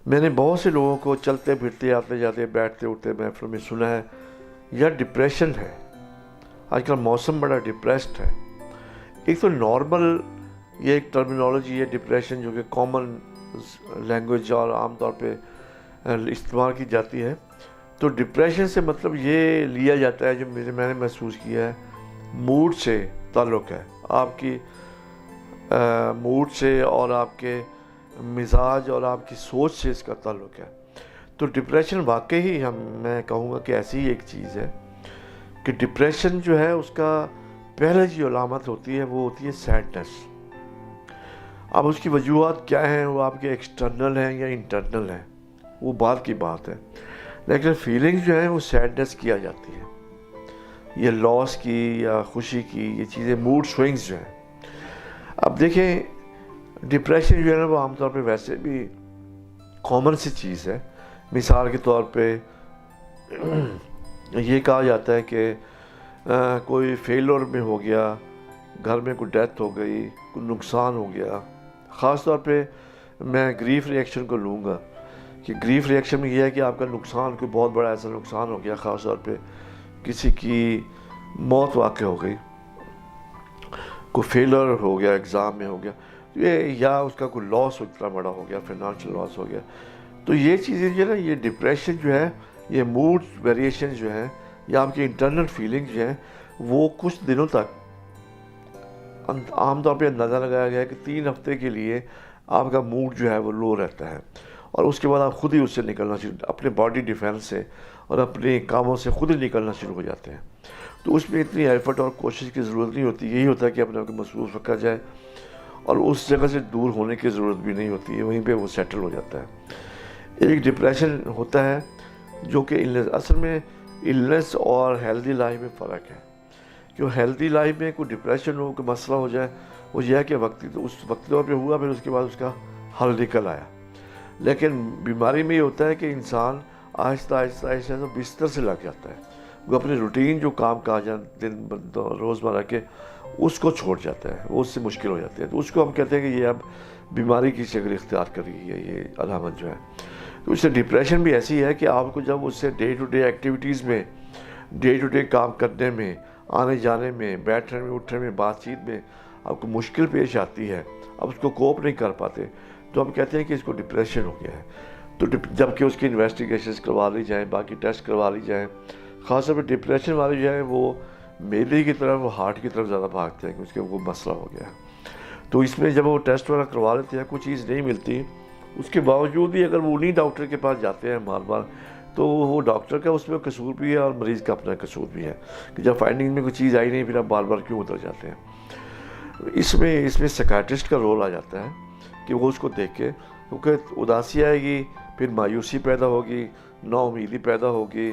میں نے بہت سے لوگوں کو چلتے پھرتے آتے جاتے بیٹھتے اٹھتے محفل میں سنا ہے یا ڈپریشن ہے. آج کل موسم بڑا ڈپریسڈ ہے. ایک تو نارمل یہ ایک ٹرمینالوجی ہے ڈپریشن جو کہ کامن لینگویج اور عام طور پہ استعمال کی جاتی ہے. تو ڈپریشن سے مطلب یہ لیا جاتا ہے جو میں نے محسوس کیا ہے موڈ سے تعلق ہے. آپ کی موڈ سے اور آپ کے مزاج اور آپ کی سوچ سے اس کا تعلق ہے. تو ڈپریشن واقعی میں کہوں گا کہ ایسی ہی ایک چیز ہے کہ ڈپریشن جو ہے اس کا پہلے جو علامت ہوتی ہے وہ ہوتی ہے سیڈنس. اب اس کی وجوہات کیا ہیں وہ آپ کے ایکسٹرنل ہیں یا انٹرنل ہیں وہ بعد کی بات ہے، لیکن فیلنگ جو ہے وہ سیڈنس کی آ جاتی ہے، یہ لاس کی یا خوشی کی، یہ چیزیں موڈ سوئنگز جو ہیں. اب دیکھیں ڈپریشن جو ہے نا وہ عام طور پہ ویسے بھی کامن سی چیز ہے. مثال کے طور پہ یہ کہا جاتا ہے کہ کوئی فیلور میں ہو گیا، گھر میں کوئی ڈیتھ ہو گئی، کوئی نقصان ہو گیا. خاص طور پہ میں گریف ری ایکشن کو لوں گا کہ گریف ری ایکشن میں یہ ہے کہ آپ کا نقصان کوئی بہت بڑا ایسا نقصان ہو گیا، خاص طور پہ کسی کی موت واقع ہو گئی، کوئی فیلر ہو گیا ایگزام میں ہو گیا، یا اس کا کوئی لاس اتنا بڑا ہو گیا، فائنانشیل لاس ہو گیا. تو یہ چیزیں جو ہے نا یہ ڈپریشن جو ہے یہ موڈ ویریشن جو ہے یا آپ کی انٹرنل فیلنگ جو ہے وہ کچھ دنوں تک عام طور پہ اندازہ لگایا گیا ہے کہ 3 ہفتے کے لیے آپ کا موڈ جو ہے وہ لو رہتا ہے، اور اس کے بعد آپ خود ہی اس سے نکلنا شروع اپنے باڈی ڈیفینس سے اور اپنے کاموں سے خود ہی نکلنا شروع ہو جاتے ہیں. تو اس میں اتنی ایفرٹ اور کوشش کی ضرورت نہیں ہوتی، یہی ہوتا ہے کہ اپنے آپ کو مصروف رکھا جائے اور اس جگہ سے دور ہونے کی ضرورت بھی نہیں ہوتی ہے، وہیں پہ وہ سیٹل ہو جاتا ہے. ایک ڈپریشن ہوتا ہے جو کہ اصل میں النس اور ہیلدی لائف میں فرق ہے. کہ ہیلدی لائف میں کوئی ڈپریشن ہو کوئی مسئلہ ہو جائے وہ یہ ہے کہ اس وقتی طور پہ ہوا، پھر اس کے بعد اس کا حل نکل آیا. لیکن بیماری میں یہ ہوتا ہے کہ انسان آہستہ آہستہ آہستہ بستر سے لگ جاتا ہے، وہ اپنے روٹین جو کام کاج دن روزمرہ کے اس کو چھوڑ جاتا ہے، وہ اس سے مشکل ہو جاتے ہیں. تو اس کو ہم کہتے ہیں کہ یہ اب بیماری کی شکل اختیار کر رہی ہے یہ علامت جو ہے. تو اس سے ڈپریشن بھی ایسی ہے کہ آپ کو جب اس سے ڈے ٹو ڈے ایکٹیویٹیز میں ڈے ٹو ڈے کام کرنے میں آنے جانے میں بیٹھنے میں اٹھنے میں بات چیت میں آپ کو مشکل پیش آتی ہے، اب اس کو کوپ نہیں کر پاتے، تو ہم کہتے ہیں کہ اس کو ڈپریشن ہو گیا ہے. تو جب کہ اس کی انویسٹیگیشنز کروا لی جائیں، باقی ٹیسٹ کروا لی جائیں. خاص طور پہ ڈپریشن والے جو ہیں وہ میلے کی طرف وہ ہارٹ کی طرف زیادہ بھاگتے ہیں کہ اس کے وہ مسئلہ ہو گیا ہے. تو اس میں جب وہ ٹیسٹ وغیرہ کروا لیتے ہیں کوئی چیز نہیں ملتی، اس کے باوجود بھی اگر وہ انہیں ڈاکٹر کے پاس جاتے ہیں بار بار، تو وہ ڈاکٹر کا اس میں قصور بھی ہے اور مریض کا اپنا قصور بھی ہے کہ جب فائنڈنگ میں کوئی چیز آئی نہیں پھر آپ بار بار کیوں اتر جاتے ہیں. اس میں سیکائٹرسٹ کا رول آ جاتا ہے کہ وہ اس کو دیکھ کے، کیونکہ اداسی آئے گی، پھر مایوسی پیدا ہوگی، نا امیدی پیدا ہوگی،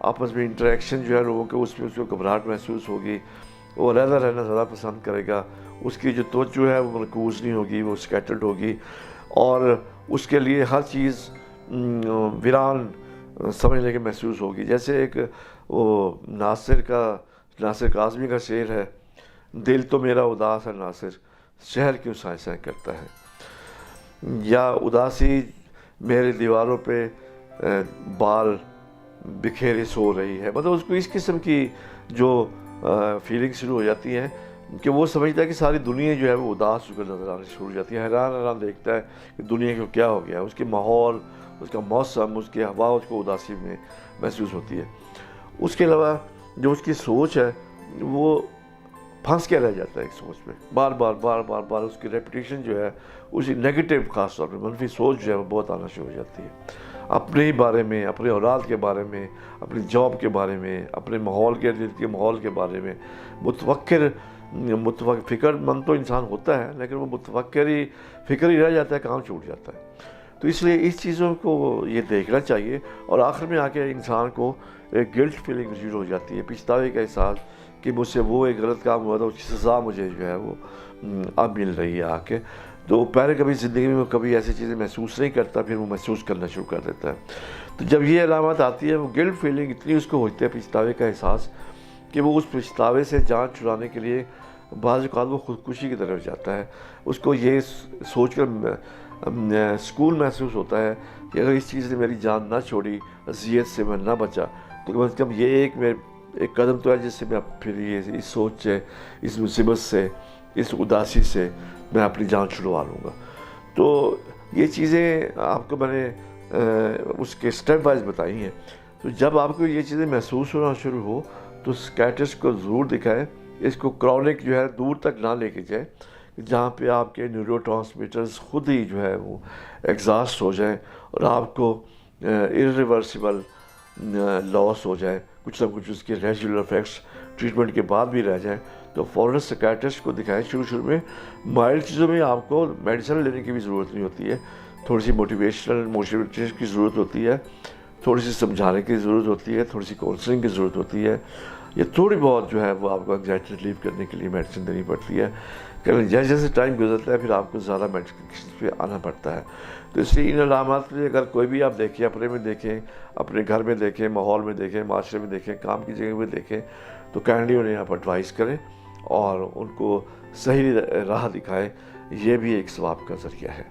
آپس میں انٹریکشن جو ہے لوگوں کے اس میں اس کو گھبراہٹ محسوس ہوگی، وہ علیحدہ رہنا زیادہ پسند کرے گا، اس کی جو توجہ ہے وہ مرکوز نہیں ہوگی، وہ سکیٹرڈ ہوگی، اور اس کے لیے ہر چیز ویران سمجھنے کے محسوس ہوگی. جیسے ایک وہ ناصر کاظمی کا شعر ہے، دل تو میرا اداس ہے ناصر، شہر کیوں سائیں سائیں کرتا ہے، یا اداسی میرے دیواروں پہ بال بکھیرے سو رہی ہے. مطلب اس کو اس قسم کی جو فیلنگ شروع ہو جاتی ہیں کہ وہ سمجھتا ہے کہ ساری دنیا جو ہے وہ اداس ہو کر نظر آنے شروع ہو جاتی ہے. حیران دیکھتا ہے کہ دنیا کو کیا ہو گیا، اس کے ماحول، اس کا موسم، اس کی ہوا اس کو اداسی میں محسوس ہوتی ہے. اس کے علاوہ جو اس کی سوچ ہے وہ پھنس کے رہ جاتا ہے ایک سوچ میں، بار بار اس کی ریپیٹیشن جو ہے اسی نیگیٹو، خاص طور پہ منفی سوچ جو ہے وہ بہت آنا شروع ہو جاتی ہے، اپنے ہی بارے میں، اپنے اولاد کے بارے میں، اپنی جاب کے بارے میں، اپنے ماحول کے ماحول کے بارے میں. فکر مند تو انسان ہوتا ہے لیکن وہ فکر ہی رہ جاتا ہے، کام چھوٹ جاتا ہے. تو اس لیے اس چیزوں کو یہ دیکھنا چاہیے، اور آخر میں آ کے انسان کو ایک گلٹ فیلنگ شروع ہو جاتی ہے، پچھتاوے کا احساس کہ مجھ سے وہ ایک غلط کام ہوا تھا، اس کی سزا مجھے جو ہے وہ اب مل رہی ہے آ کے. تو پہلے کبھی زندگی میں کبھی ایسی چیزیں محسوس نہیں کرتا، پھر وہ محسوس کرنا شروع کر دیتا ہے. تو جب یہ علامت آتی ہے وہ گلٹ فیلنگ اتنی اس کو ہوتی ہے، پچھتاوے کا احساس، کہ وہ اس پچھتاوے سے جان چھڑانے کے لیے بعض اوقات وہ خودکشی کی طرف جاتا ہے. اس کو یہ سوچ کر سکون محسوس ہوتا ہے کہ اگر اس چیز نے میری جان نہ چھوڑی، اذیت سے میں نہ بچا، تو کم از کم یہ ایک قدم تو ہے جس سے میں پھر یہ اس سوچ سے، اس مصیبت سے، اس اداسی سے میں اپنی جان چھڑوا لوں گا۔ تو یہ چیزیں آپ کو میں نے اس کے اسٹیپ وائز بتائی ہیں۔ تو جب آپ کو یہ چیزیں محسوس ہونا شروع ہو تو سکیٹرسٹ کو ضرور دکھائیں، اس کو کرونک جو ہے دور تک نہ لے کے جائیں، جہاں پہ آپ کے نیورو ٹرانسمیٹرز خود ہی جو ہے وہ ایگزاسٹ ہو جائیں اور آپ کو irreversible لاس ہو جائے، کچھ نہ کچھ اس کے ریجولر افیکٹس ٹریٹمنٹ کے بعد بھی رہ جائیں، تو فوراً سکیٹرسٹ کو دکھائیں۔ شروع میں مائلڈ چیزوں میں آپ کو میڈیسن لینے کی بھی ضرورت نہیں ہوتی ہے، تھوڑی سی موٹیویشن کی ضرورت ہوتی ہے، تھوڑی سی سمجھانے کی ضرورت ہوتی ہے، تھوڑی سی کاؤنسلنگ کی ضرورت ہوتی ہے، یہ تھوڑی بہت جو ہے وہ آپ کو انگزائٹی ریلیو کرنے کے لیے میڈیسن دینی پڑتی ہے۔ کہ جیسے جیسے ٹائم گزرتا ہے پھر آپ کو زیادہ میڈیکیشن پہ آنا پڑتا ہے۔ تو اس لیے ان علامات پہ اگر کوئی بھی آپ دیکھیں، اپنے میں دیکھیں، اپنے گھر میں دیکھیں، ماحول میں دیکھیں، معاشرے میں دیکھیں، کام کی جگہ میں دیکھیں، تو کائنڈلی انہیں آپ ایڈوائز کریں اور ان کو صحیح راہ دکھائیں۔ یہ بھی ایک ثواب کا ذریعہ ہے۔